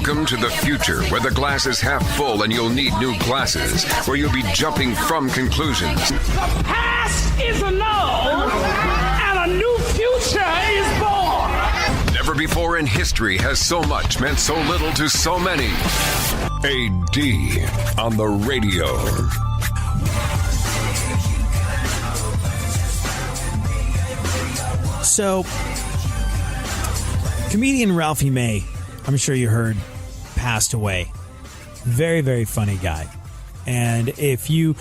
Welcome to the future, where the glass is half full and you'll need new glasses, where you'll be jumping from conclusions. The past is annulled, and a new future is born. Never before in history has so much meant so little to so many. AD on the radio. So, comedian Ralphie May, I'm sure you heard, passed away. Very, very funny guy. And if you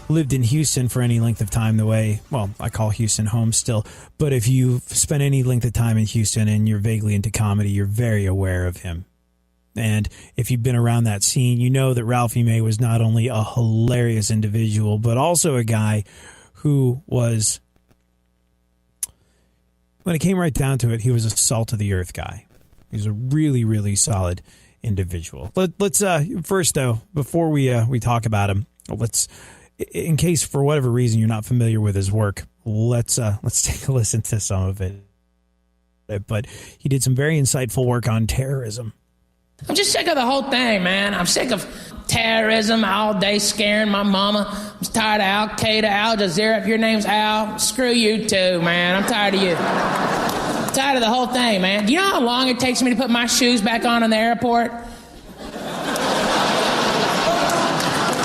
lived in Houston for any length of time the way, well, I call Houston home still, but if you've spent any length of time in Houston and you're vaguely into comedy, you're very aware of him. And if you've been around that scene, you know that Ralphie May was not only a hilarious individual, but also a guy who was, when it came right down to it, he was a salt of the earth guy. He's a really, really solid individual. Let's first though, before we talk about him, let's, in case for whatever reason you're not familiar with his work, let's take a listen to some of it. But he did some very insightful work on terrorism. I'm just sick of the whole thing, man. I'm sick of terrorism all day scaring my mama. I'm tired of Al Qaeda, Al Jazeera. If your name's Al, screw you too, man. I'm tired of you. I'm tired of the whole thing, man. Do you know how long it takes me to put my shoes back on in the airport?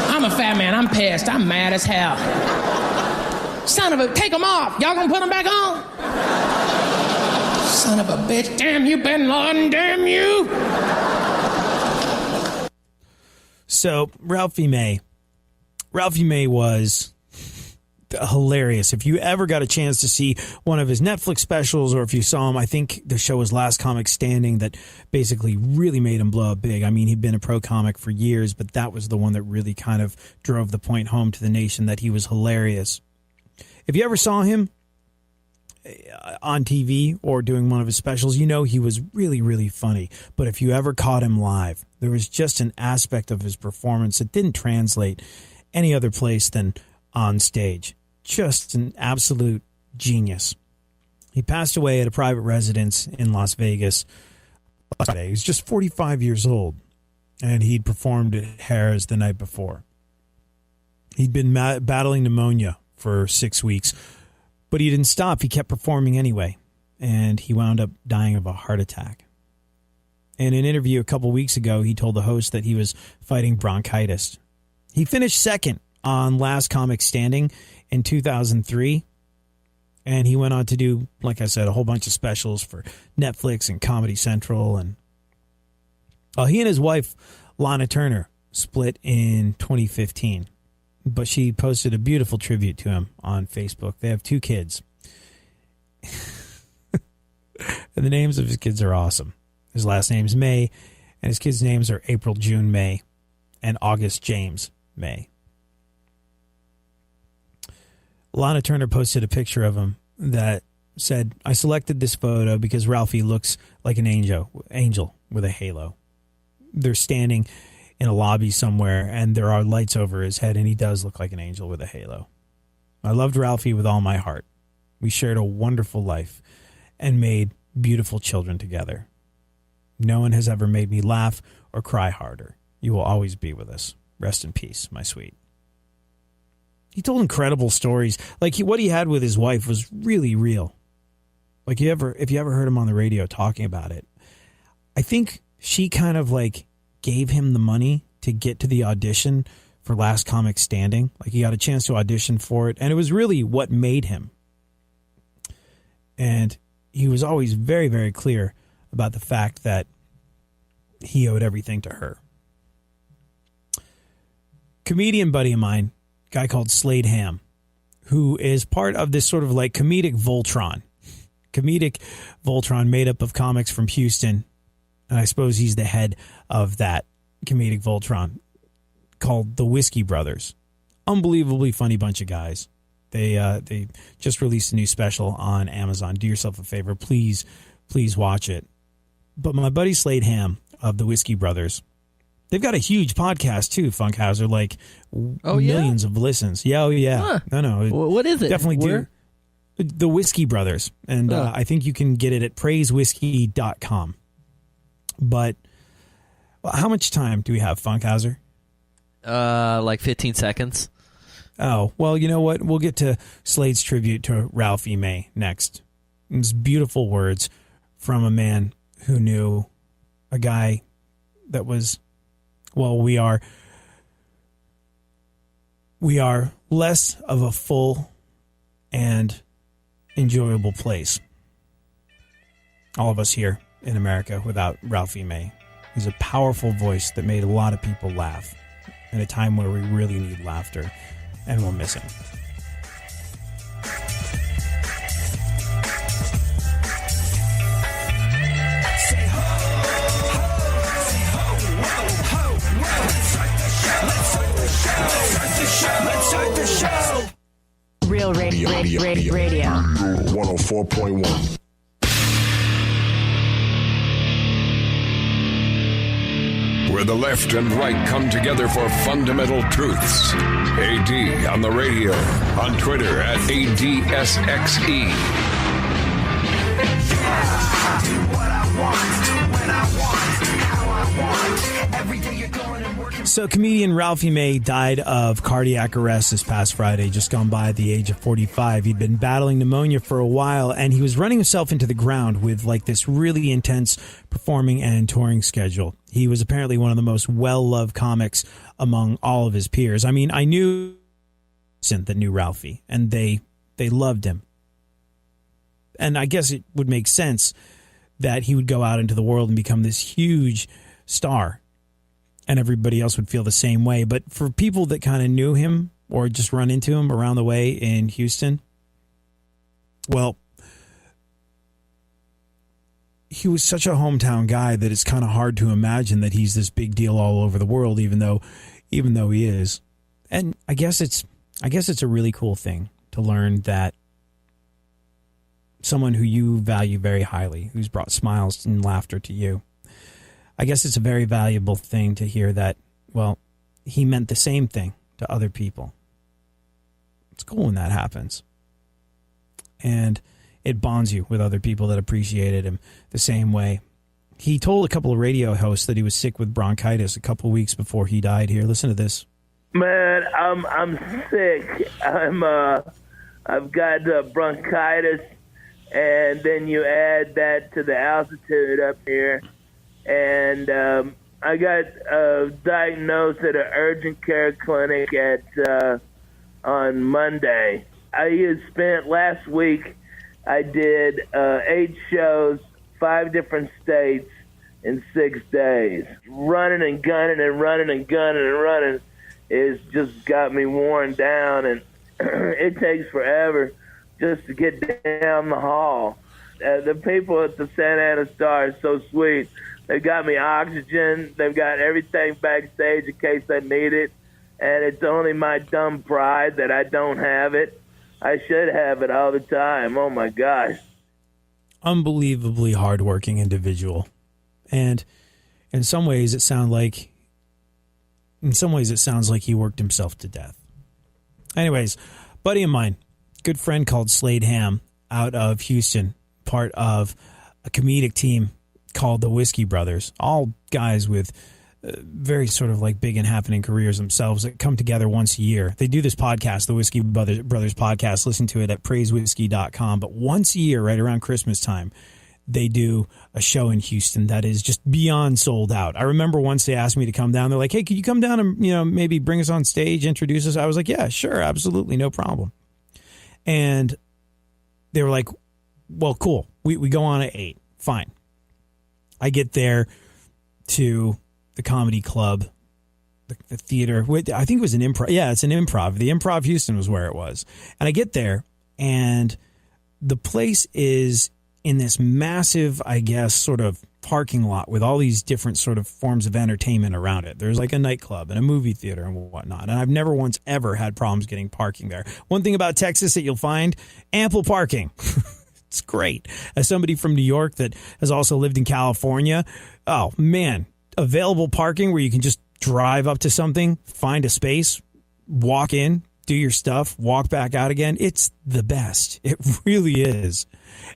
I'm a fat man. I'm pissed. I'm mad as hell. Son of a... Take them off. Y'all gonna put them back on? Son of a bitch. Damn you, Bin Laden. Damn you. So, Ralphie May was hilarious. If you ever got a chance to see one of his Netflix specials, or if you saw him, I think the show was Last Comic Standing that basically really made him blow up big. I mean, he'd been a pro comic for years, but that was the one that really kind of drove the point home to the nation that he was hilarious. If you ever saw him on TV or doing one of his specials, you know he was really, really funny. But if you ever caught him live, there was just an aspect of his performance that didn't translate any other place than on stage. Just an absolute genius. He passed away at a private residence in Las Vegas. He was just 45 years old, and he'd performed at Harrah's the night before. He'd been battling pneumonia for 6 weeks, but he didn't stop. He kept performing anyway, and he wound up dying of a heart attack. In an interview a couple weeks ago, he told the host that he was fighting bronchitis. He finished second on Last Comic Standing in 2003, and he went on to do, like I said, a whole bunch of specials for Netflix and Comedy Central. And he and his wife, Lana Turner, split in 2015. But she posted a beautiful tribute to him on Facebook. They have 2 kids. And the names of his kids are awesome. His last name's May, and his kids' names are April June May and August James May. Lana Turner posted a picture of him that said, "I selected this photo because Ralphie looks like an angel with a halo." They're standing in a lobby somewhere, and there are lights over his head, and he does look like an angel with a halo. I loved Ralphie with all my heart. We shared a wonderful life and made beautiful children together. No one has ever made me laugh or cry harder. You will always be with us. Rest in peace, my sweet. He told incredible stories. Like what he had with his wife was really real. Like if you ever heard him on the radio talking about it, I think she kind of like gave him the money to get to the audition for Last Comic Standing. Like he got a chance to audition for it, and it was really what made him. And he was always very, very clear about the fact that he owed everything to her. Comedian buddy of mine, guy called Slade Ham, who is part of this sort of like comedic Voltron. Comedic Voltron made up of comics from Houston. And I suppose he's the head of that comedic Voltron called the Whiskey Brothers. Unbelievably funny bunch of guys. They just released a new special on Amazon. Do yourself a favor. Please watch it. But my buddy Slade Ham of the Whiskey Brothers, they've got a huge podcast too, Funkhouser, like millions of listens. Yeah, oh yeah. Huh. No. What is it? Definitely do. The Whiskey Brothers. And I think you can get it at praisewhiskey.com. But Well, how much time do we have, Funkhouser? Like 15 seconds. Oh, well, you know what? We'll get to Slade's tribute to Ralphie May next. It's beautiful words from a man who knew a guy that was, well, we are less of a full and enjoyable place, all of us here in America, without Ralphie May. He's a powerful voice that made a lot of people laugh in a time where we really need laughter, and we'll miss him. Real radio. 104.1. Where the left and right come together for fundamental truths. AD on the radio, on Twitter at ADSXE. So comedian Ralphie May died of cardiac arrest this past Friday, just gone by at the age of 45. He'd been battling pneumonia for a while, and he was running himself into the ground with like this really intense performing and touring schedule. He was apparently one of the most well-loved comics among all of his peers. I mean, I knew that knew Ralphie, and they loved him. And I guess it would make sense that he would go out into the world and become this huge star, and everybody else would feel the same way. But for people that kind of knew him or just run into him around the way in Houston, well, he was such a hometown guy that it's kind of hard to imagine that he's this big deal all over the world, even though he is. And I guess it's a really cool thing to learn that someone who you value very highly, who's brought smiles and laughter to you, I guess it's a very valuable thing to hear that, well, he meant the same thing to other people. It's cool when that happens. And it bonds you with other people that appreciated him the same way. He told a couple of radio hosts that he was sick with bronchitis a couple of weeks before he died. Here, listen to this. Man, I'm sick. I've got bronchitis, and then you add that to the altitude up here. And I got diagnosed at an urgent care clinic on Monday. I spent last week, I did 8 shows, 5 different states in 6 days. Running and gunning and running and gunning and running is just got me worn down, and it takes forever just to get down the hall. The people at the Santa Ana Star are so sweet. They've got me oxygen. They've got everything backstage in case I need it. And it's only my dumb pride that I don't have it. I should have it all the time. Oh, my gosh. Unbelievably hardworking individual. And in some ways it sounds like he worked himself to death. Anyways, buddy of mine, good friend called Slade Ham out of Houston, part of a comedic team called the Whiskey Brothers, all guys with very sort of like big and happening careers themselves that come together once a year. They do this podcast, the Whiskey Brothers podcast. Listen to it at praisewhiskey.com. But once a year, right around Christmas time, they do a show in Houston that is just beyond sold out. I remember once they asked me to come down. They're like, hey, could you come down and, maybe bring us on stage, introduce us? I was like, yeah, sure, absolutely, no problem. And they were like, well, cool. We go on at 8. Fine. I get there to the comedy club, the theater. I think it was an improv. Yeah, it's an improv. The Improv Houston was where it was. And I get there, and the place is in this massive, I guess, sort of parking lot with all these different sort of forms of entertainment around it. There's like a nightclub and a movie theater and whatnot. And I've never once ever had problems getting parking there. One thing about Texas that you'll find, ample parking. It's great. As somebody from New York that has also lived in California, oh, man, available parking where you can just drive up to something, find a space, walk in, do your stuff, walk back out again. It's the best. It really is.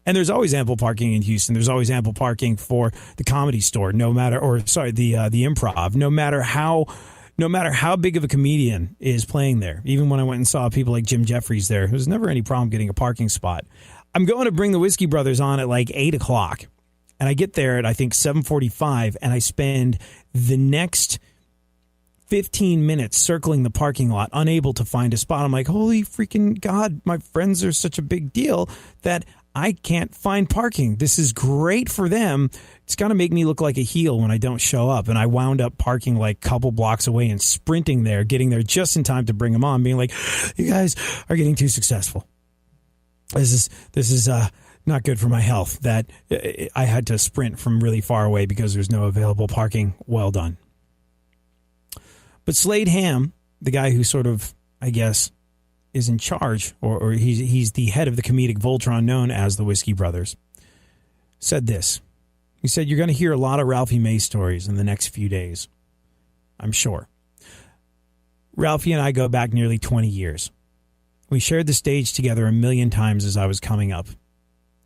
And there's always ample parking in Houston. There's always ample parking for the Comedy Store, the Improv, no matter how big of a comedian is playing there. Even when I went and saw people like Jim Jeffries there, there's never any problem getting a parking spot. I'm going to bring the Whiskey Brothers on at like 8 o'clock. And I get there at, I think, 7:45, and I spend the next 15 minutes circling the parking lot, unable to find a spot. I'm like, holy freaking God, my friends are such a big deal that I can't find parking. This is great for them. It's going to make me look like a heel when I don't show up. And I wound up parking like a couple blocks away and sprinting there, getting there just in time to bring them on, being like, you guys are getting too successful. This is not good for my health that I had to sprint from really far away because there's no available parking. Well done. But Slade Ham, the guy who sort of, I guess, is in charge, or he's the head of the comedic Voltron known as the Whiskey Brothers, said this. He said, you're going to hear a lot of Ralphie May stories in the next few days, I'm sure. Ralphie and I go back nearly 20 years. We shared the stage together a million times as I was coming up.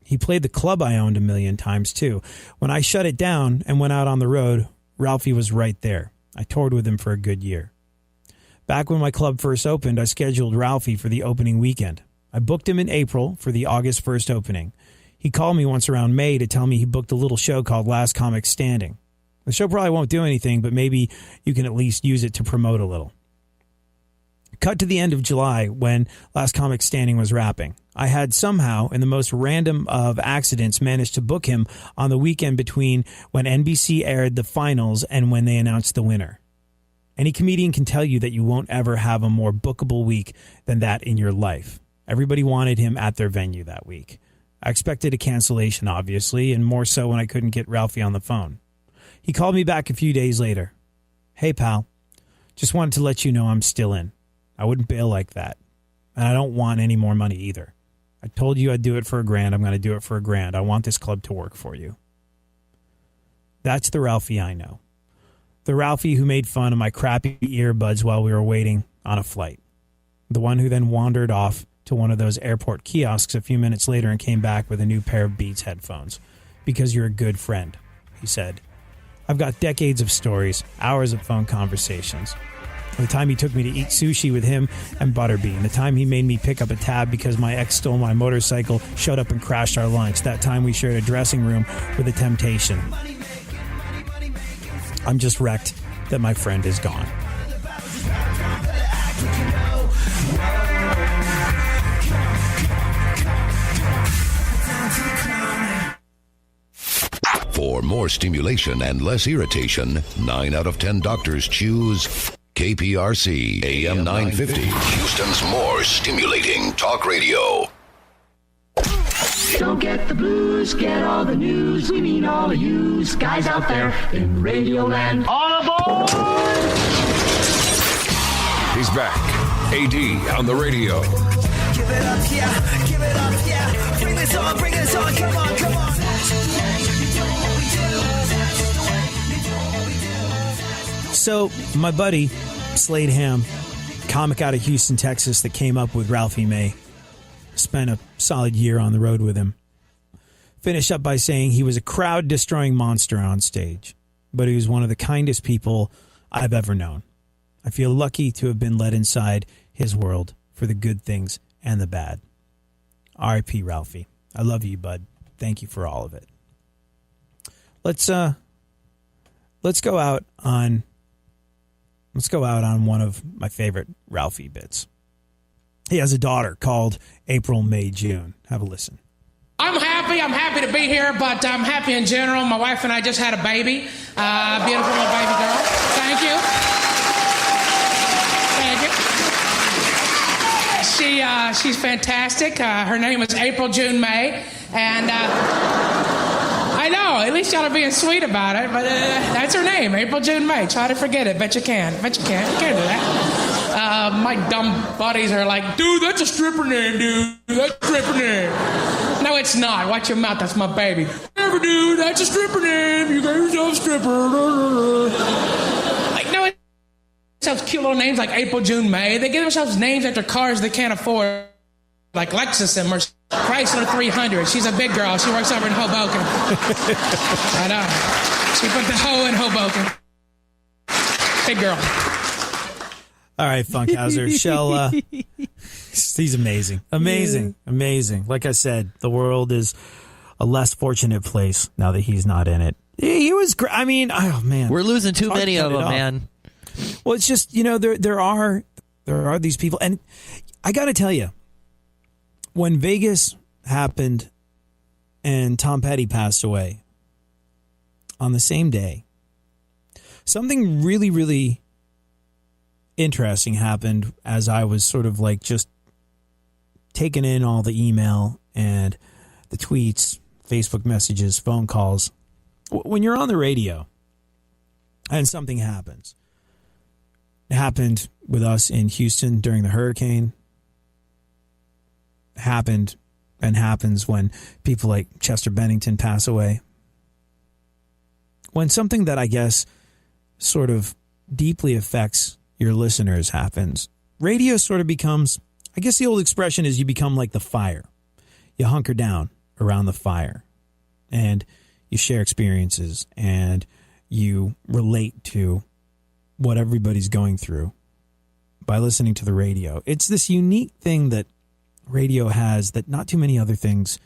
He played the club I owned a million times, too. When I shut it down and went out on the road, Ralphie was right there. I toured with him for a good year. Back when my club first opened, I scheduled Ralphie for the opening weekend. I booked him in April for the August 1st opening. He called me once around May to tell me he booked a little show called Last Comic Standing. The show probably won't do anything, but maybe you can at least use it to promote a little. Cut to the end of July when Last Comic Standing was wrapping. I had somehow, in the most random of accidents, managed to book him on the weekend between when NBC aired the finals and when they announced the winner. Any comedian can tell you that you won't ever have a more bookable week than that in your life. Everybody wanted him at their venue that week. I expected a cancellation, obviously, and more so when I couldn't get Ralphie on the phone. He called me back a few days later. Hey, pal, just wanted to let you know I'm still in. I wouldn't bail like that. And I don't want any more money either. I told you I'd do it for $1,000. I'm going to do it for $1,000. I want this club to work for you. That's the Ralphie I know. The Ralphie who made fun of my crappy earbuds while we were waiting on a flight. The one who then wandered off to one of those airport kiosks a few minutes later and came back with a new pair of Beats headphones. Because you're a good friend, he said. I've got decades of stories, hours of phone conversations. The time he took me to eat sushi with him and Butterbean. The time he made me pick up a tab because my ex stole my motorcycle, showed up and crashed our lunch. That time we shared a dressing room with a temptation. I'm just wrecked that my friend is gone. For more stimulation and less irritation, 9 out of 10 doctors choose KPRC AM 950, Houston's more stimulating talk radio. Don't get the blues, get all the news. We mean all of you guys out there in Radio Land. All aboard! He's back. AD on the radio. Give it up, yeah. Give it up, yeah. Bring this on, come on, come on. So, my buddy, Slade Ham, comic out of Houston, Texas, that came up with Ralphie May, spent a solid year on the road with him. Finished up by saying he was a crowd-destroying monster on stage, but he was one of the kindest people I've ever known. I feel lucky to have been let inside his world for the good things and the bad. R.I.P. Ralphie. I love you, bud. Thank you for all of it. Let's go out on one of my favorite Ralphie bits. He has a daughter called April, May, June. Have a listen. I'm happy to be here, but I'm happy in general. My wife and I just had a baby, beautiful little baby girl. Thank you. She's fantastic. Her name is April, June, May, and I know, at least y'all are being sweet about it, but that's her name, April, June, May. Try to forget it. Bet you can. You can't do that. My dumb buddies are like, dude, that's a stripper name, dude. That's a stripper name. No, it's not. Watch your mouth. That's my baby. Never, dude. That's a stripper name. You got yourself a stripper. Like, no, themselves cute little names like April, June, May. They give themselves names after cars they can't afford, like Lexus and Chrysler 300. She's a big girl. She works over in Hoboken. I know. She put the hoe in Hoboken. Big girl. All right, Funkhouser. He's amazing. Amazing. Like I said, the world is a less fortunate place now that he's not in it. He was great. I mean, oh man. We're losing too many of them, man. Well, it's just, there are these people. And I got to tell you, when Vegas happened and Tom Petty passed away on the same day, something really, really interesting happened as I was sort of like just taking in all the email and the tweets, Facebook messages, phone calls. When you're on the radio and something happens, it happened with us in Houston during the hurricane. Happened and happens when people like Chester Bennington pass away. When something that I guess sort of deeply affects your listeners happens, radio sort of becomes, I guess the old expression is you become like the fire. You hunker down around the fire and you share experiences and you relate to what everybody's going through by listening to the radio. It's this unique thing that radio has that not too many other things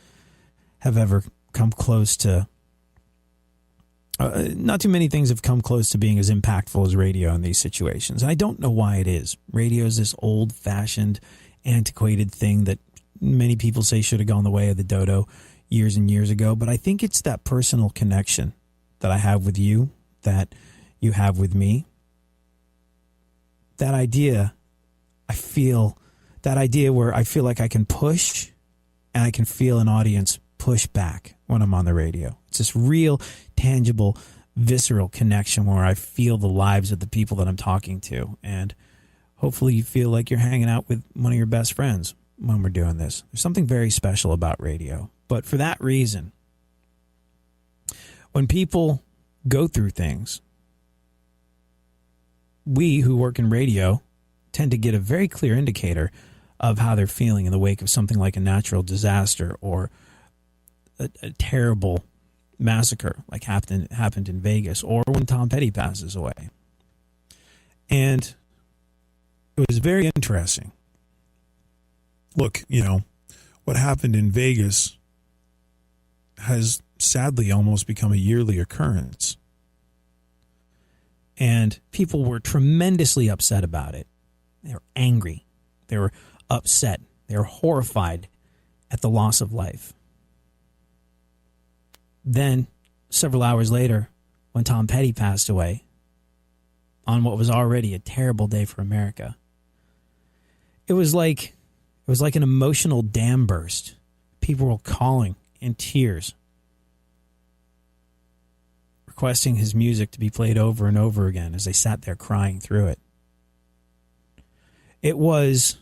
have ever come close to. Not too many things have come close to being as impactful as radio in these situations. And I don't know why it is. Radio is this old-fashioned, antiquated thing that many people say should have gone the way of the dodo years and years ago. But I think it's that personal connection that I have with you, that you have with me. That idea, where I feel like I can push and I can feel an audience push back when I'm on the radio. It's this real, tangible, visceral connection where I feel the lives of the people that I'm talking to. And hopefully you feel like you're hanging out with one of your best friends when we're doing this. There's something very special about radio. But for that reason, when people go through things, we who work in radio tend to get a very clear indicator of how they're feeling in the wake of something like a natural disaster or a terrible massacre like happened in Vegas, or when Tom Petty passes away. And it was very interesting. Look, what happened in Vegas has sadly almost become a yearly occurrence. And people were tremendously upset about it. They were angry. They were upset. They were horrified at the loss of life. Then, several hours later, when Tom Petty passed away, on what was already a terrible day for America, it was like an emotional dam burst. People were calling in tears, requesting his music to be played over and over again as they sat there crying through it. It was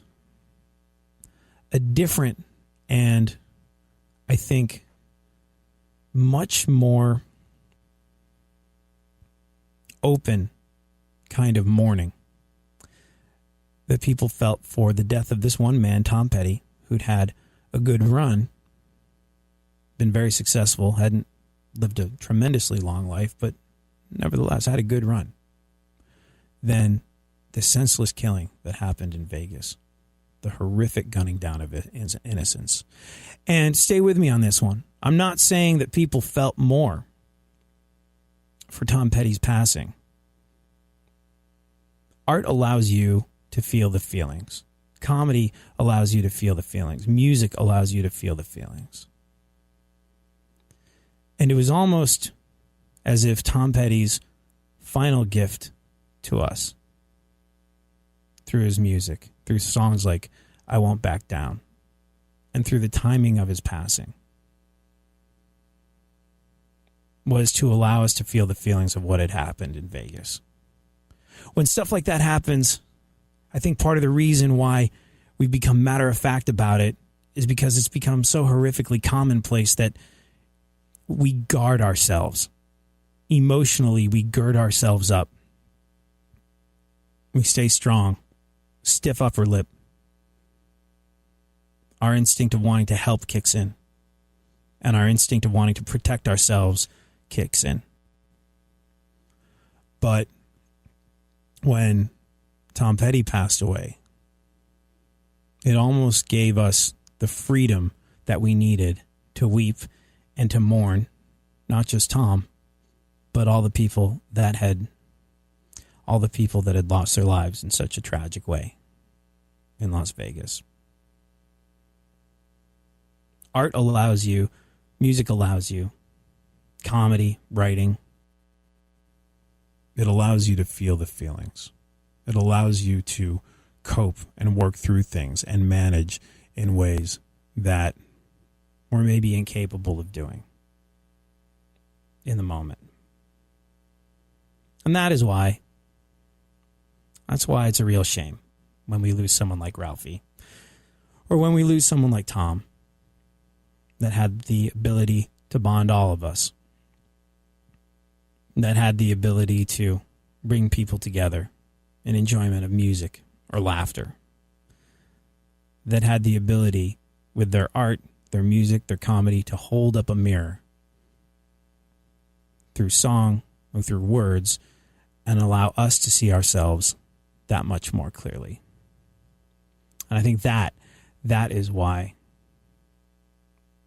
a different and, I think, much more open kind of mourning that people felt for the death of this one man, Tom Petty, who'd had a good run, been very successful, hadn't lived a tremendously long life, but nevertheless had a good run. Then the senseless killing that happened in Vegas, the horrific gunning down of innocence. And stay with me on this one. I'm not saying that people felt more for Tom Petty's passing. Art allows you to feel the feelings. Comedy allows you to feel the feelings. Music allows you to feel the feelings. And it was almost as if Tom Petty's final gift to us, through his music, through songs like I Won't Back Down, and through the timing of his passing, was to allow us to feel the feelings of what had happened in Vegas. When stuff like that happens, I think part of the reason why we've become matter-of-fact about it is because it's become so horrifically commonplace that we guard ourselves. Emotionally, we gird ourselves up. We stay strong, stiff upper lip. Our instinct of wanting to help kicks in. And our instinct of wanting to protect ourselves kicks in. But when Tom Petty passed away, it almost gave us the freedom that we needed to weep and to mourn, not just Tom, but all the people that had lost their lives in such a tragic way in Las Vegas. Art allows you, music allows you, comedy, writing. It allows you to feel the feelings. It allows you to cope and work through things and manage in ways that we're maybe incapable of doing in the moment. And that's why it's a real shame when we lose someone like Ralphie or when we lose someone like Tom that had the ability to bond all of us, that had the ability to bring people together in enjoyment of music or laughter, that had the ability with their art, their music, their comedy to hold up a mirror through song or through words and allow us to see ourselves that much more clearly. And I think that is why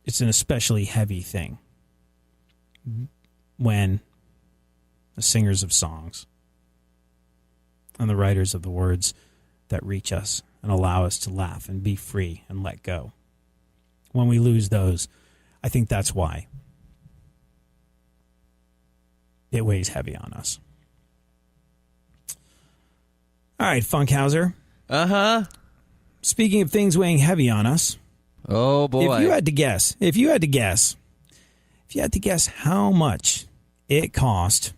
it's an especially heavy thing when the singers of songs and the writers of the words that reach us and allow us to laugh and be free and let go. When we lose those, I think that's why it weighs heavy on us. All right, Funkhouser. Uh-huh. Speaking of things weighing heavy on us. Oh, boy. If you had to guess how much it cost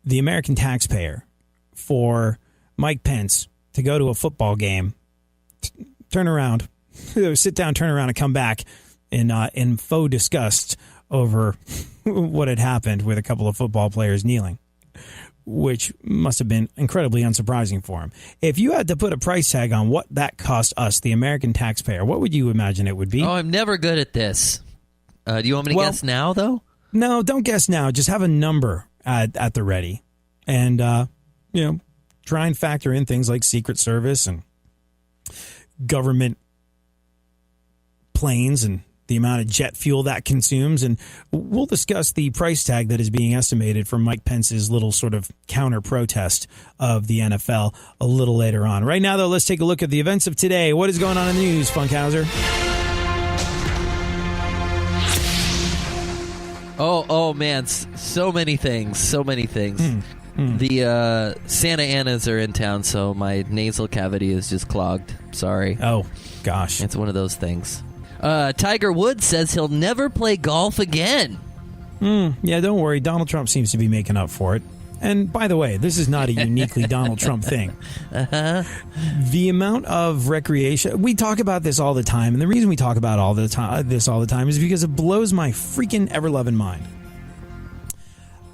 the American taxpayer for Mike Pence to go to a football game, turn around, sit down, turn around, and come back in faux disgust over what had happened with a couple of football players kneeling, which must have been incredibly unsurprising for him. If you had to put a price tag on what that cost us, the American taxpayer, what would you imagine it would be? Oh, I'm never good at this. Do you want me to guess now, though? No, don't guess now. Just have a number at the ready. And, try and factor in things like Secret Service and government planes and the amount of jet fuel that consumes. And we'll discuss the price tag that is being estimated for Mike Pence's little sort of counter protest of the NFL a little later on. Right now, though, let's take a look at the events of today. What is going on in the news, Funkhouser? Oh man, so many things. The Santa Anas are in town, so my nasal cavity is just clogged. Sorry. Oh, gosh. It's one of those things. Tiger Woods says he'll never play golf again. Yeah, don't worry. Donald Trump seems to be making up for it. And by the way, this is not a uniquely Donald Trump thing. Uh-huh. The amount of recreation, we talk about this all the time, and the reason we talk about this all the time is because it blows my freaking ever-loving mind.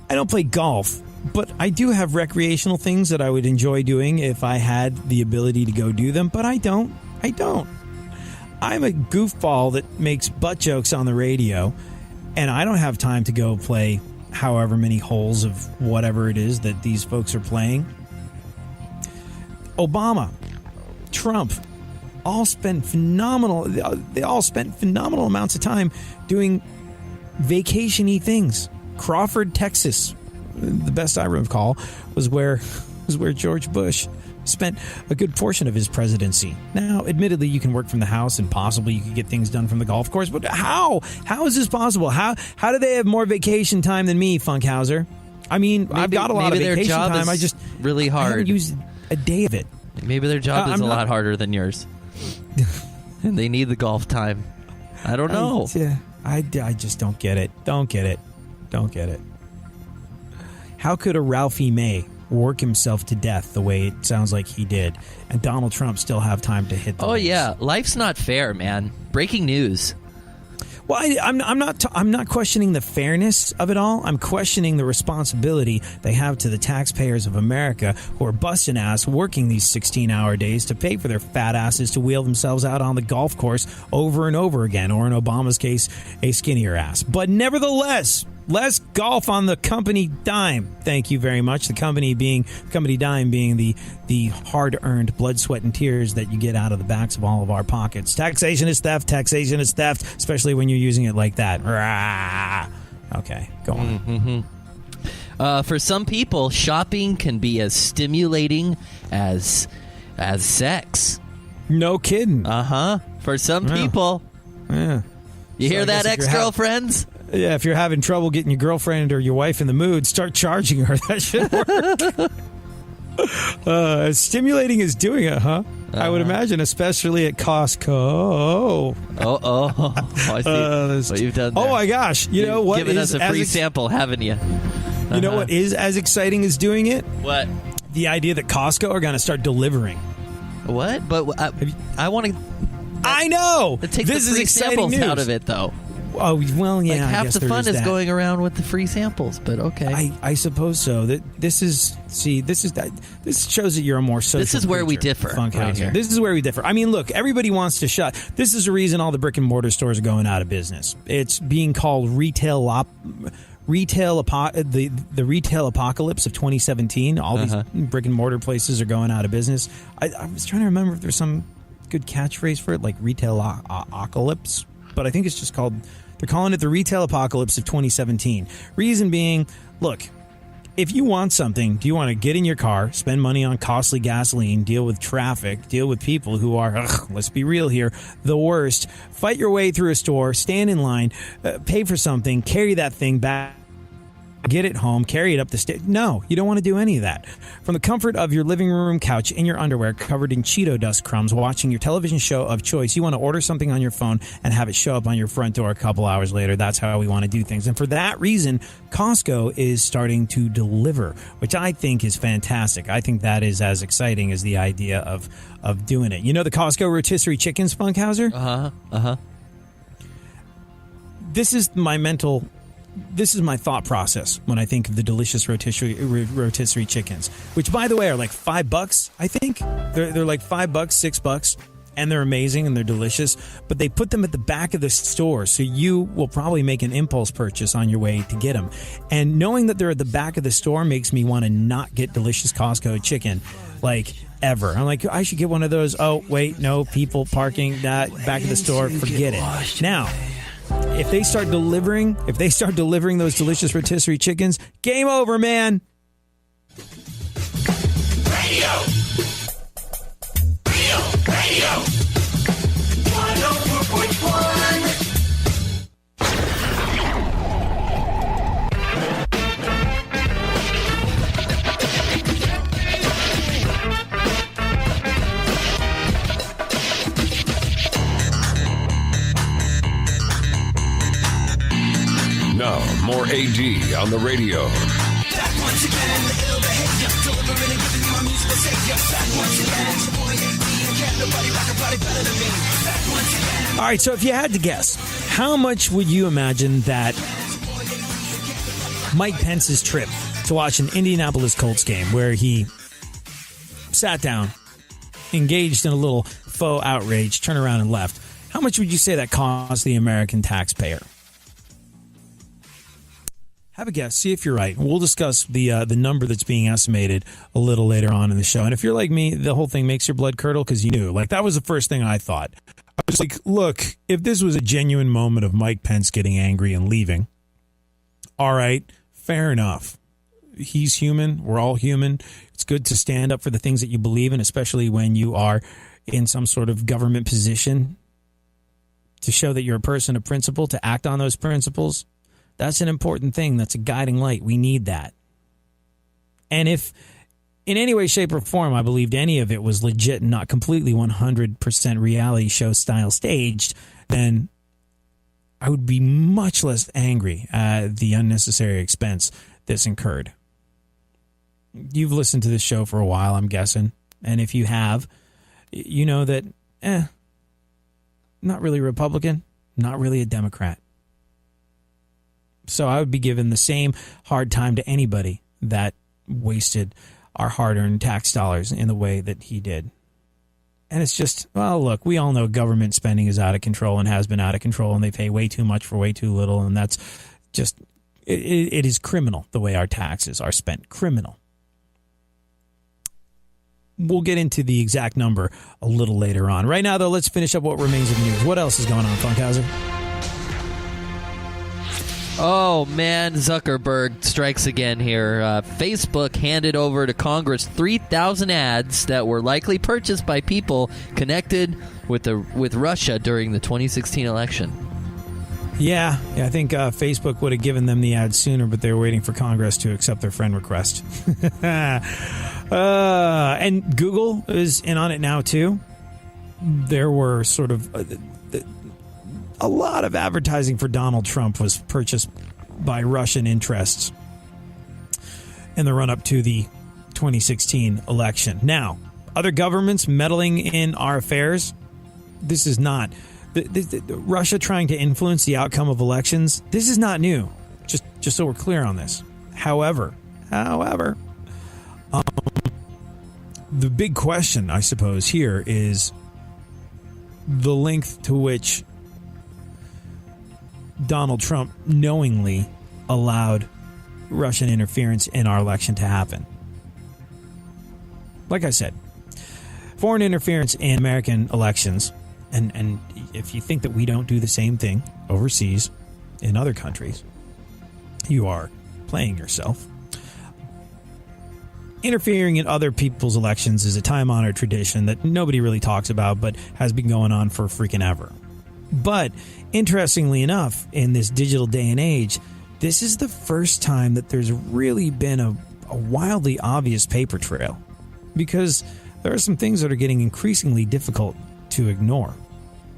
I don't play golf, but I do have recreational things that I would enjoy doing if I had the ability to go do them, but I don't. I'm a goofball that makes butt jokes on the radio, and I don't have time to go play however many holes of whatever it is that these folks are playing. Obama, Trump, all spent phenomenal amounts of time doing vacation-y things. Crawford, Texas, the best I recall, was where George Bush spent a good portion of his presidency. Now, admittedly, you can work from the house and possibly you could get things done from the golf course, but how? How is this possible? How do they have more vacation time than me, Funkhouser? I mean, I've got a lot of vacation time. I just really hard. I haven't used a day of it. Maybe their job is a lot harder than yours. And they need the golf time. I don't know. I just don't get it. Don't get it. How could a Ralphie May work himself to death the way it sounds like he did, and Donald Trump still have time to hit the legs? Yeah. Life's not fair, man. Breaking news. Well, I'm not questioning the fairness of it all. I'm questioning the responsibility they have to the taxpayers of America who are busting ass working these 16-hour days to pay for their fat asses to wheel themselves out on the golf course over and over again, or in Obama's case, a skinnier ass. But nevertheless, less golf on the company dime. Thank you very much. The company dime being the hard-earned blood, sweat, and tears that you get out of the backs of all of our pockets. Taxation is theft. Taxation is theft, especially when you're using it like that. Okay, go on. Mm-hmm. For some people, shopping can be as stimulating as sex. No kidding. For some people. Yeah. You hear that, ex-girlfriends? Yeah, if you're having trouble getting your girlfriend or your wife in the mood, start charging her. That should work. As stimulating as doing it, huh? I would imagine, especially at Costco. I see what you've done there. Oh, my gosh. You know what? Given us a free sample, haven't you? You know what is as exciting as doing it? What? The idea that Costco are going to start delivering. What? But I want to... I know! It takes this the free is exciting samples news. out of it, though. Oh, well, yeah. Like half I guess the fun is that. going around with the free samples, but okay. I suppose so. This shows that you're a more social. This is where we differ. Right here. This is where we differ. I mean, look, everybody wants to shut. This is the reason all the brick and mortar stores are going out of business. It's being called the retail apocalypse of 2017. All these brick and mortar places are going out of business. I was trying to remember if there's some good catchphrase for it, like retail apocalypse, but I think it's just called. They're calling it the retail apocalypse of 2017. Reason being, look, if you want something, do you want to get in your car, spend money on costly gasoline, deal with traffic, deal with people who are, let's be real here, the worst, fight your way through a store, stand in line, pay for something, carry that thing back, get it home, carry it up the stairs. No, you don't want to do any of that. From the comfort of your living room couch in your underwear covered in Cheeto dust crumbs, watching your television show of choice, you want to order something on your phone and have it show up on your front door a couple hours later. That's how we want to do things. And for that reason, Costco is starting to deliver, which I think is fantastic. I think that is as exciting as the idea of doing it. You know the Costco rotisserie chickens, Funkhouser? This is my thought process when I think of the delicious rotisserie chickens, which, by the way, are like $5. I think they're like $5, $6, and they're amazing and they're delicious. But they put them at the back of the store, so you will probably make an impulse purchase on your way to get them. And knowing that they're at the back of the store makes me want to not get delicious Costco chicken, like ever. I'm like, I should get one of those. Oh wait, no, people parking that back of the store. Forget it. Now, if they start delivering those delicious rotisserie chickens, game over, man. Radio. 104.1. Now, more AD on the radio. Back once again, ill behavior, delivering and giving you a musical savior. Back once again, it's your boy AD, and can't nobody rock a body better than me. Back once again. All right, so if you had to guess, how much would you imagine that Mike Pence's trip to watch an Indianapolis Colts game, where he sat down, engaged in a little faux outrage, turned around and left, how much would you say that cost the American taxpayer? Have a guess. See if you're right. We'll discuss the number that's being estimated a little later on in the show. And if you're like me, the whole thing makes your blood curdle because you knew. Like, that was the first thing I thought. I was like, look, if this was a genuine moment of Mike Pence getting angry and leaving, all right, fair enough. He's human. We're all human. It's good to stand up for the things that you believe in, especially when you are in some sort of government position, to show that you're a person of principle, to act on those principles. That's an important thing. That's a guiding light. We need that. And if in any way, shape, or form I believed any of it was legit and not completely 100% reality show style staged, then I would be much less angry at the unnecessary expense this incurred. You've listened to this show for a while, I'm guessing. And if you have, you know that, not really Republican, not really a Democrat. So I would be giving the same hard time to anybody that wasted our hard-earned tax dollars in the way that he did. And it's just, well, look, we all know government spending is out of control and has been out of control, and they pay way too much for way too little, and that's just, it is criminal the way our taxes are spent. Criminal. We'll get into the exact number a little later on. Right now, though, let's finish up what remains of the news. What else is going on, Funkhouser? Oh, man, Zuckerberg strikes again here. Facebook handed over to Congress 3,000 ads that were likely purchased by people connected with Russia during the 2016 election. Yeah, I think Facebook would have given them the ads sooner, but they were waiting for Congress to accept their friend request. And Google is in on it now, too. There were sort of... a lot of advertising for Donald Trump was purchased by Russian interests in the run-up to the 2016 election. Now, other governments meddling in our affairs, this is not... Russia trying to influence the outcome of elections, this is not new. Just so we're clear on this. However, the big question, I suppose, here is the length to which Donald Trump knowingly allowed Russian interference in our election to happen. Like I said, foreign interference in American elections, and if you think that we don't do the same thing overseas in other countries, you are playing yourself. Interfering in other people's elections is a time-honored tradition that nobody really talks about, but has been going on for freaking ever. But interestingly enough, in this digital day and age, this is the first time that there's really been a wildly obvious paper trail, because there are some things that are getting increasingly difficult to ignore.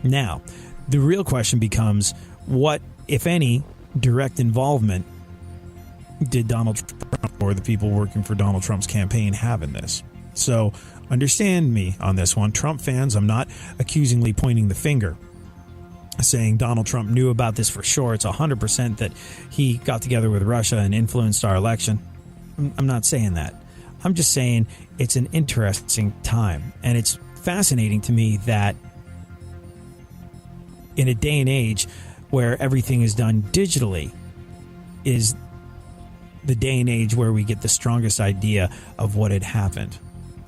Now, the real question becomes, what, if any, direct involvement did Donald Trump or the people working for Donald Trump's campaign have in this? So understand me on this one. Trump fans, I'm not accusingly pointing the finger, saying Donald Trump knew about this for sure. It's 100% that he got together with Russia and influenced our election. I'm not saying that. I'm just saying it's an interesting time. And it's fascinating to me that in a day and age where everything is done digitally is the day and age where we get the strongest idea of what had happened.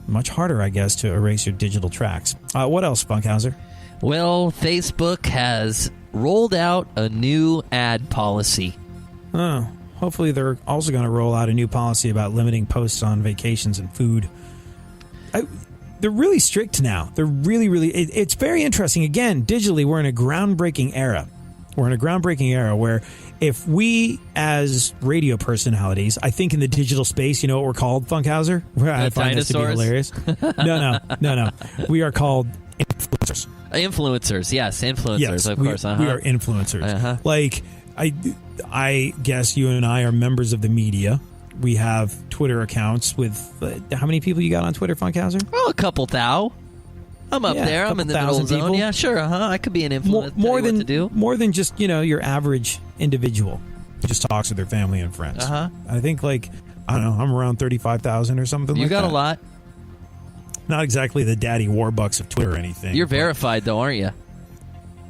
Much harder, I guess, to erase your digital tracks. What else, Funkhouser? Well, Facebook has rolled out a new ad policy. Oh, hopefully they're also going to roll out a new policy about limiting posts on vacations and food. They're really strict now. They're really, it's very interesting. Again, digitally, we're in a groundbreaking era. We're in a groundbreaking era where if we, as radio personalities, I think in the digital space, you know what we're called, Funkhouser? I find this to be hilarious. No. We are called influencers. Influencers, yes, influencers, yes, of course. We are influencers. Like, I guess you and I are members of the media. We have Twitter accounts with, how many people you got on Twitter, Funkhouser? Oh, a couple thou. I'm up there. I'm in the middle zone. People. Yeah, sure. I could be an influencer. More than just, your average individual who just talks with their family and friends. I think, I don't know, I'm around 35,000 or something like that. You got a lot. Not exactly the daddy warbucks of Twitter or anything. You're verified, though, aren't you?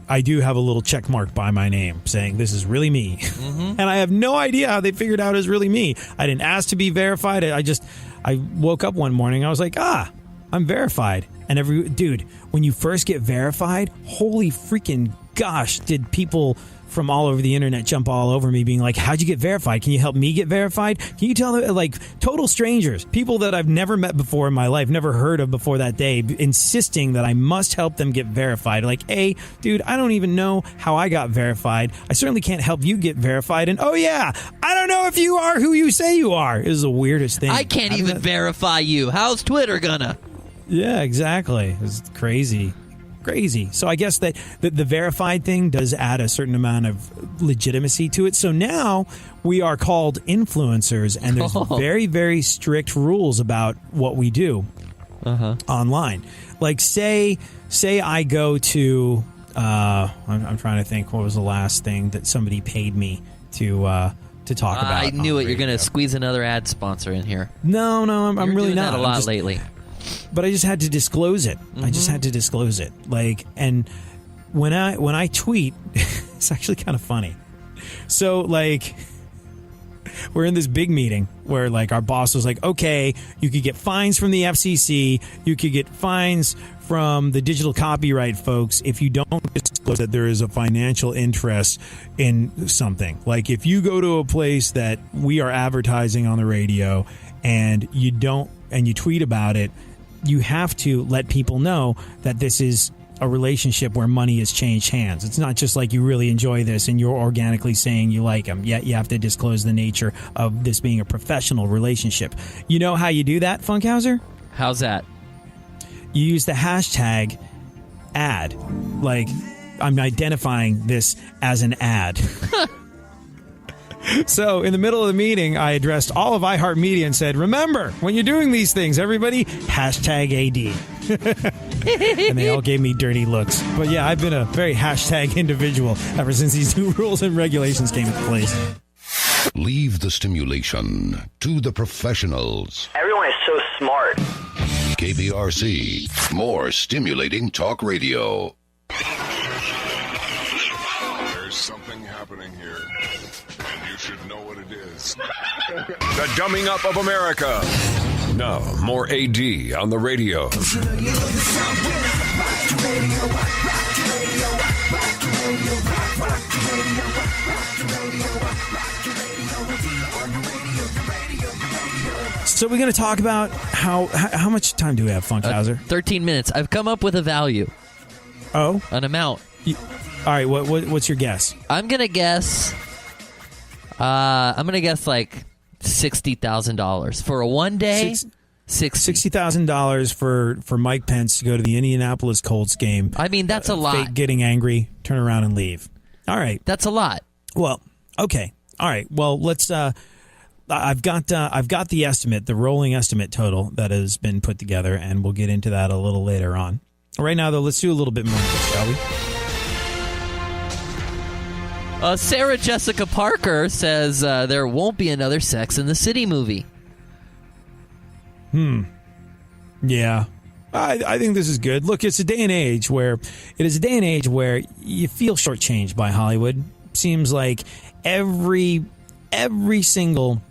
I do have a little check mark by my name saying this is really me. And I have no idea how they figured out it's really me. I didn't ask to be verified. I woke up one morning. I was like, I'm verified. And dude, when you first get verified, holy freaking gosh, did people from all over the internet jump all over me being like, how'd you get verified? Can you help me get verified? Can you tell them, total strangers, people that I've never met before in my life, never heard of before that day, insisting that I must help them get verified. Like, hey, dude, I don't even know how I got verified. I certainly can't help you get verified. And oh yeah, I don't know if you are who you say you are. It is the weirdest thing. I can't even verify you. How's Twitter gonna? Yeah, exactly. It's crazy. So I guess that the verified thing does add a certain amount of legitimacy to it. So now we are called influencers, and there's very, very strict rules about what we do online. Like, say I go to I'm trying to think. What was the last thing that somebody paid me to talk about? I knew it. You're going to squeeze another ad sponsor in here. No, I'm really doing not. That a lot lately. But I just had to disclose it. I just had to disclose it. Like, and when I tweet, it's actually kind of funny. So, like, we're in this big meeting where, like, our boss was like, okay, you could get fines from the FCC, you could get fines from the digital copyright folks if you don't disclose that there is a financial interest in something. Like, if you go to a place that we are advertising on the radio and you tweet about it, you have to let people know that this is a relationship where money has changed hands. It's not just like you really enjoy this and you're organically saying you like them. Yet you have to disclose the nature of this being a professional relationship. You know how you do that, Funkhouser? How's that? You use the hashtag ad. Like, I'm identifying this as an ad. So, in the middle of the meeting, I addressed all of iHeartMedia and said, remember, when you're doing these things, everybody, hashtag AD. And they all gave me dirty looks. But yeah, I've been a very hashtag individual ever since these new rules and regulations came into place. Leave the stimulation to the professionals. Everyone is so smart. KPRC, more stimulating talk radio. There's something happening here, and you should know what it is. The Dumbing Up of America. Now, more AD on the radio. So we're going to talk about how much time do we have, Funkhouser? 13 minutes. I've come up with a value. Oh? An amount. All right, what's your guess? I'm going to guess like $60,000 for a one day. $60,000 for Mike Pence to go to the Indianapolis Colts game. I mean, that's a lot. Fake getting angry, turn around and leave. All right, that's a lot. Well, okay, all right. Well, let's. I've got the estimate, the rolling estimate total that has been put together, and we'll get into that a little later on. Right now, though, let's do a little bit more, shall we? Sarah Jessica Parker says there won't be another Sex and the City movie. Yeah. I think this is good. Look, it's a day and age where you feel shortchanged by Hollywood. Seems like every single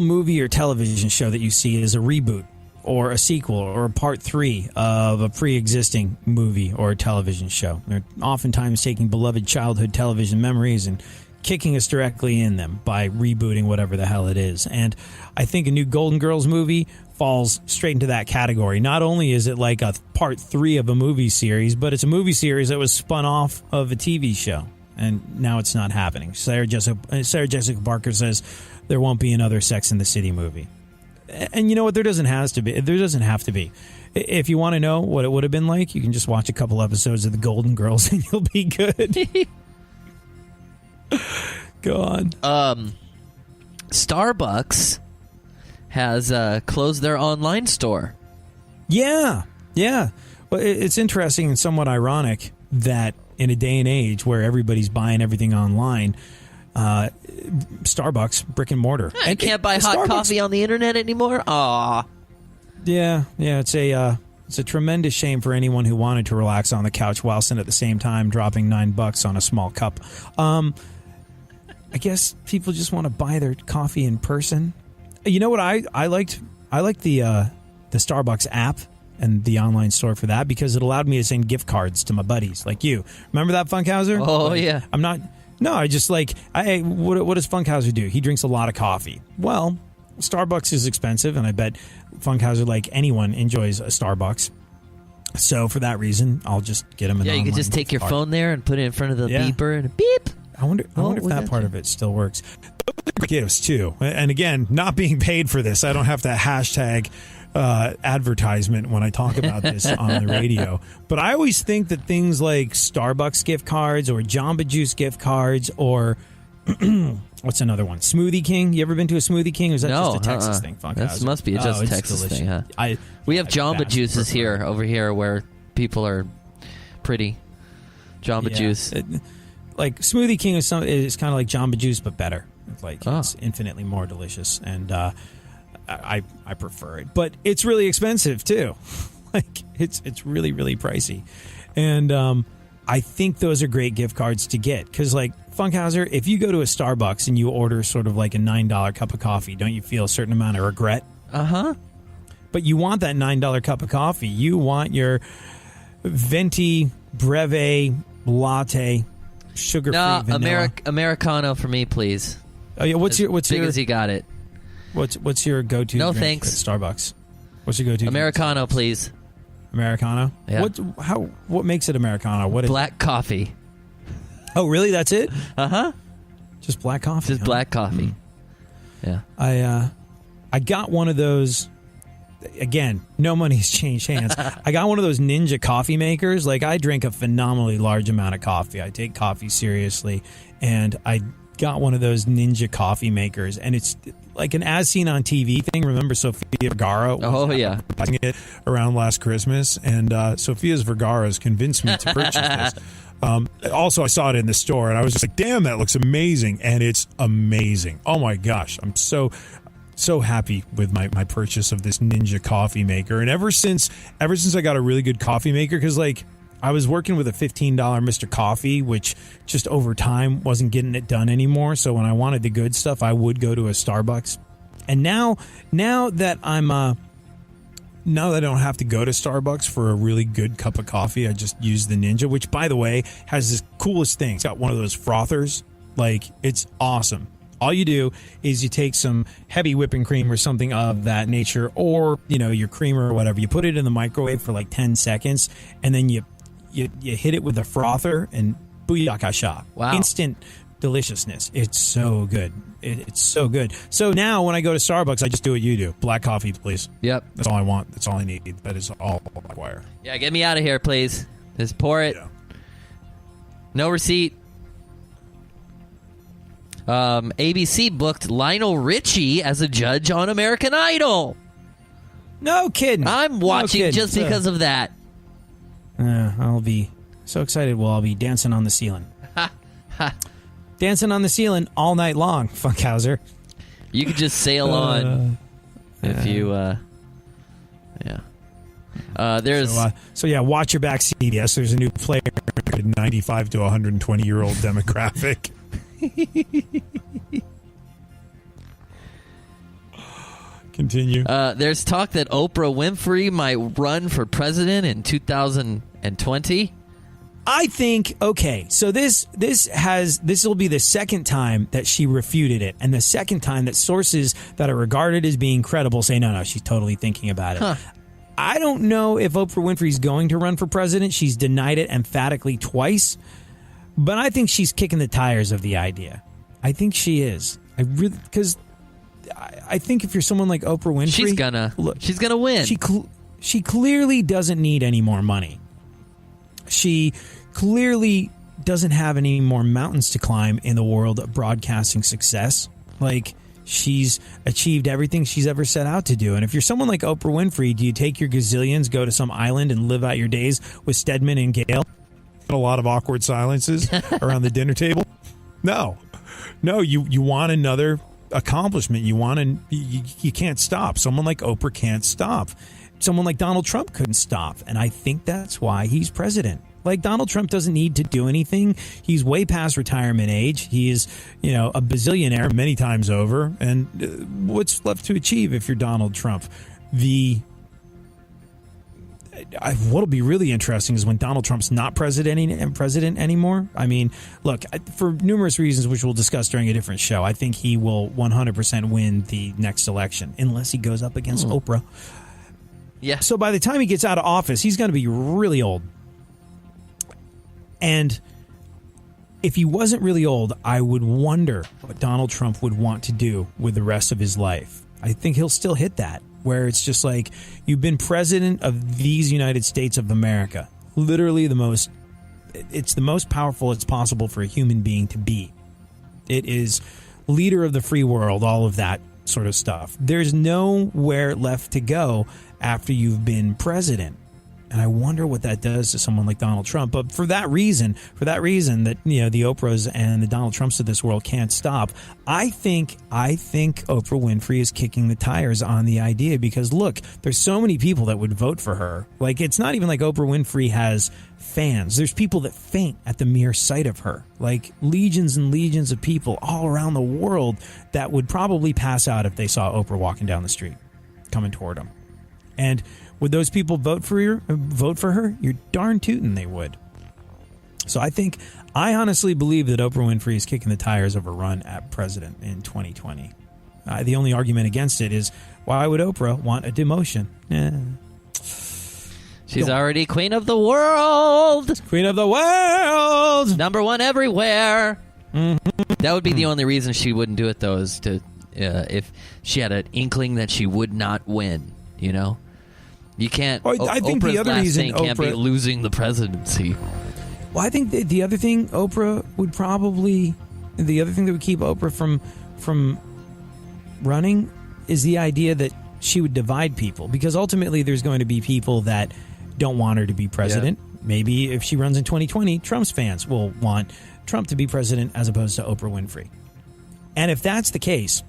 movie or television show that you see is a reboot or a sequel or a part 3 of a pre-existing movie or television show. They're oftentimes taking beloved childhood television memories and kicking us directly in them by rebooting whatever the hell it is. And I think a new Golden Girls movie falls straight into that category. Not only is it like a part 3 of a movie series, but it's a movie series that was spun off of a TV show. And now it's not happening. Sarah Jessica Parker says there won't be another Sex and the City movie. And you know what? There doesn't have to be. If you want to know what it would have been like, you can just watch a couple episodes of the Golden Girls and you'll be good. Go on. Starbucks has closed their online store. Yeah. Well, it's interesting and somewhat ironic that in a day and age where everybody's buying everything online, Starbucks, brick and mortar. You can't buy hot coffee on the internet anymore? Aw. Yeah, it's a tremendous shame for anyone who wanted to relax on the couch whilst at the same time dropping $9 on a small cup. I guess people just want to buy their coffee in person. You know what I liked? I liked the Starbucks app and the online store for that because it allowed me to send gift cards to my buddies like you. Remember that, Funkhouser? Oh, like, yeah. I just like, what does Funkhouser do? He drinks a lot of coffee. Well, Starbucks is expensive, and I bet Funkhouser, like anyone, enjoys a Starbucks. So for that reason, I'll just get him an online. Yeah, you can just take your phone there and put it in front of the beeper and beep. I wonder if that part of it still works. Gifts, too. And again, not being paid for this. I don't have to hashtag advertisement when I talk about this on the radio. But I always think that things like Starbucks gift cards or Jamba Juice gift cards or What's another one? Smoothie King. You ever been to a Smoothie King? Or is that No, just a Texas thing? Funkhouser? This must be just a Texas delicious. thing, huh? We have Jamba Juices over here where people are pretty. Jamba Juice. Like Smoothie King is kind of like Jamba Juice, but better. It's infinitely more delicious, and I prefer it. But it's really expensive too. Like it's really, really pricey, and I think those are great gift cards to get because, like, Funkhouser, if you go to a Starbucks and you order sort of like a $9 cup of coffee, don't you feel a certain amount of regret? But you want that $9 cup of coffee. You want your venti breve latte, sugar-free vanilla. Americano for me, please. Oh yeah, what's your big as you got it? What's your go-to? No drink thanks. At Starbucks. What's your go-to? Americano, please. Americano. Yeah. What makes it Americano? What is black coffee? Oh, really? That's it? Just black coffee. Just black coffee. Yeah. I got one of those. Again, no money's changed hands. I got one of those Ninja coffee makers. Like, I drink a phenomenally large amount of coffee. I take coffee seriously, and I got one of those Ninja coffee makers, and it's like an as seen on TV thing. Remember Sofia Vergara? Advertising it around last Christmas, and Sofia Vergara's convinced me to purchase this. Also, I saw it in the store, and I was just like, damn, that looks amazing. And it's amazing. Oh, my gosh. I'm so happy with my purchase of this Ninja coffee maker. And ever since I got a really good coffee maker, because, like, I was working with a $15 Mr. Coffee, which just over time wasn't getting it done anymore. So when I wanted the good stuff, I would go to a Starbucks. And now that I don't have to go to Starbucks for a really good cup of coffee, I just use the Ninja, which, by the way, has this coolest thing. It's got one of those frothers. Like, it's awesome. All you do is you take some heavy whipping cream or something of that nature, or, you know, your creamer or whatever. You put it in the microwave for like 10 seconds, and then you hit it with a frother, and booyakasha. Wow. Instant deliciousness. It's so good. It's so good. So now when I go to Starbucks, I just do what you do. Black coffee, please. Yep. That's all I want. That's all I need. That is all I require. Yeah, get me out of here, please. Just pour it. Yeah. No receipt. ABC booked Lionel Richie as a judge on American Idol. No kidding. I'm watching just because of that. I'll be so excited. Well, I'll be dancing on the ceiling. Dancing on the ceiling all night long, Funkhouser. You could just sail on if you, there's... So watch your back, CBS. There's a new player, 95 to 120-year-old demographic. Continue. There's talk that Oprah Winfrey might run for president in 2020. I think, okay, so this will be the second time that she refuted it, and the second time that sources that are regarded as being credible say, no, she's totally thinking about it. I don't know if Oprah Winfrey's going to run for president. She's denied it emphatically twice, but I think she's kicking the tires of the idea. I think she is. Because I think if you're someone like Oprah Winfrey, she's gonna win. She clearly doesn't need any more money. She clearly doesn't have any more mountains to climb in the world of broadcasting success. Like, she's achieved everything she's ever set out to do. And if you're someone like Oprah Winfrey, do you take your gazillions, go to some island, and live out your days with Stedman and Gale? A lot of awkward silences around the dinner table. No, you want another accomplishment. You can't stop. Someone like Oprah can't stop. Someone like Donald Trump couldn't stop. And I think that's why he's president. Like, Donald Trump doesn't need to do anything. He's way past retirement age. He is, a bazillionaire many times over. And what's left to achieve if you're Donald Trump? What'll be really interesting is when Donald Trump's not president anymore. I mean, look, for numerous reasons, which we'll discuss during a different show, I think he will 100% win the next election, unless he goes up against Oprah. Yeah. So by the time he gets out of office, he's going to be really old. And if he wasn't really old, I would wonder what Donald Trump would want to do with the rest of his life. I think he'll still hit that, where it's just like, you've been president of these United States of America. Literally it's the most powerful it's possible for a human being to be. It is leader of the free world, all of that sort of stuff. There's nowhere left to go after you've been president. And I wonder what that does to someone like Donald Trump. But for that reason that, the Oprahs and the Donald Trumps of this world can't stop, I think Oprah Winfrey is kicking the tires on the idea because, look, there's so many people that would vote for her. Like, it's not even like Oprah Winfrey has fans. There's people that faint at the mere sight of her. Like, legions and legions of people all around the world that would probably pass out if they saw Oprah walking down the street, coming toward them. And would those people vote for her? You're darn tootin' they would. So I honestly believe that Oprah Winfrey is kicking the tires of a run at president in 2020. The only argument against it is, why would Oprah want a demotion? She's already queen of the world. Queen of the world. Number one everywhere. Mm-hmm. That would be the only reason she wouldn't do it, though, is to if she had an inkling that she would not win, You can't. I think Oprah's the other last reason thing can't be Oprah losing the presidency. Well, I think the other thing Oprah would probably, the other thing that would keep Oprah from running is the idea that she would divide people, because ultimately there's going to be people that don't want her to be president. Yeah. Maybe if she runs in 2020, Trump's fans will want Trump to be president as opposed to Oprah Winfrey. And if that's the case,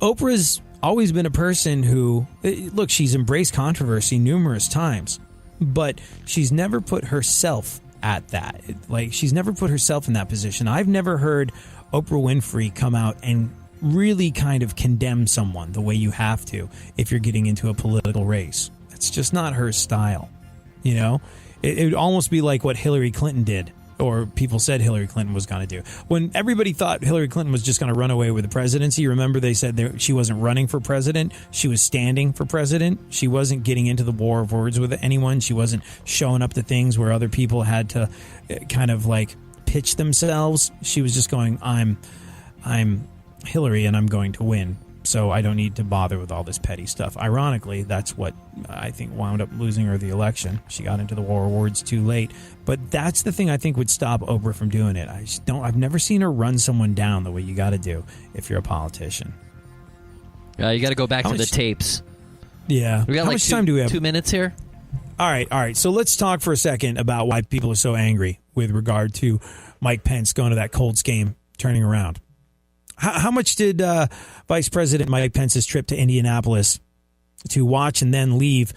Oprah's always been a person who, look, she's embraced controversy numerous times, but she's never put herself at that. Like, she's never put herself in that position. I've never heard Oprah Winfrey come out and really kind of condemn someone the way you have to if you're getting into a political race. It's just not her style. It would almost be like what Hillary Clinton did, or people said Hillary Clinton was going to do. When everybody thought Hillary Clinton was just going to run away with the presidency, remember they said she wasn't running for president. She was standing for president. She wasn't getting into the war of words with anyone. She wasn't showing up to things where other people had to kind of like pitch themselves. She was just going, I'm Hillary and I'm going to win, so I don't need to bother with all this petty stuff. Ironically, that's what I think wound up losing her the election. She got into the war of words too late. But that's the thing I think would stop Oprah from doing it. I've never seen her run someone down the way you got to do if you're a politician. You got to go back to the tapes. Yeah. We got How much time do we have? 2 minutes here? All right. So let's talk for a second about why people are so angry with regard to Mike Pence going to that Colts game, turning around. How much did Vice President Mike Pence's trip to Indianapolis to watch and then leave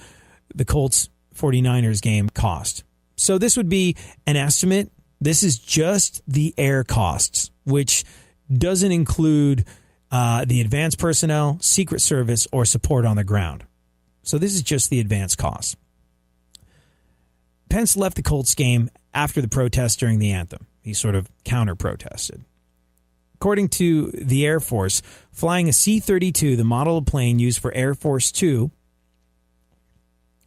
the Colts 49ers game cost? So this would be an estimate. This is just the air costs, which doesn't include the advanced personnel, Secret Service, or support on the ground. So this is just the advanced costs. Pence left the Colts game after the protest during the anthem. He sort of counter-protested. According to the Air Force, flying a C-32, the model of plane used for Air Force 2,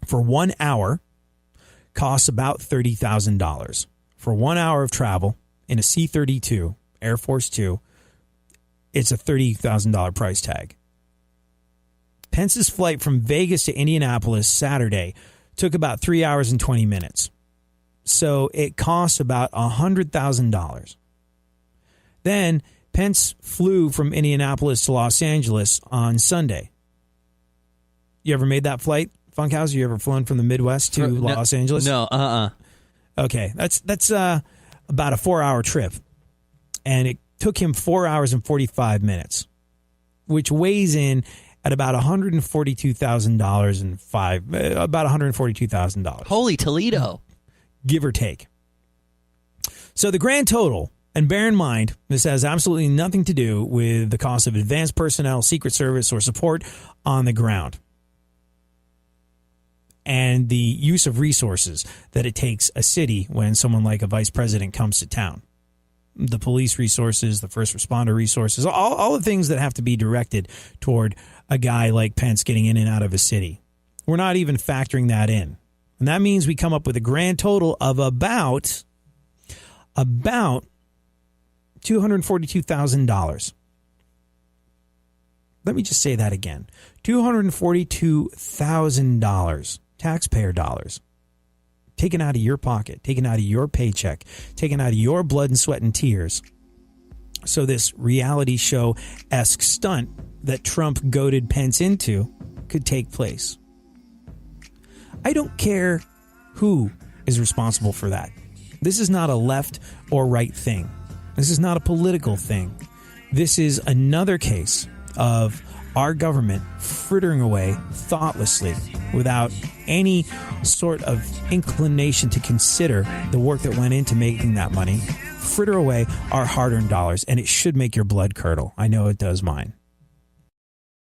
for 1 hour costs about $30,000. For 1 hour of travel in a C-32, Air Force 2, it's a $30,000 price tag. Pence's flight from Vegas to Indianapolis Saturday took about 3 hours and 20 minutes. So it costs about $100,000. Then Pence flew from Indianapolis to Los Angeles on Sunday. You ever made that flight, Funkhouser? You ever flown from the Midwest to Los Angeles? No, Okay, that's about a 4-hour trip. And it took him 4 hours and 45 minutes, which weighs in at about $142,000 Holy Toledo. Give or take. So the grand total, and bear in mind, this has absolutely nothing to do with the cost of advanced personnel, Secret Service, or support on the ground, and the use of resources that it takes a city when someone like a vice president comes to town. The police resources, the first responder resources, all the things that have to be directed toward a guy like Pence getting in and out of a city. We're not even factoring that in. And that means we come up with a grand total of about $242,000. Let me just say that again. $242,000 taxpayer dollars taken out of your pocket, taken out of your paycheck, taken out of your blood and sweat and tears So this reality show-esque stunt that Trump goaded Pence into could take place. I don't care who is responsible for that. This is not a left or right thing. This is not a political thing. This is another case of our government frittering away thoughtlessly without any sort of inclination to consider the work that went into making that money. Fritter away our hard-earned dollars, and it should make your blood curdle. I know it does mine.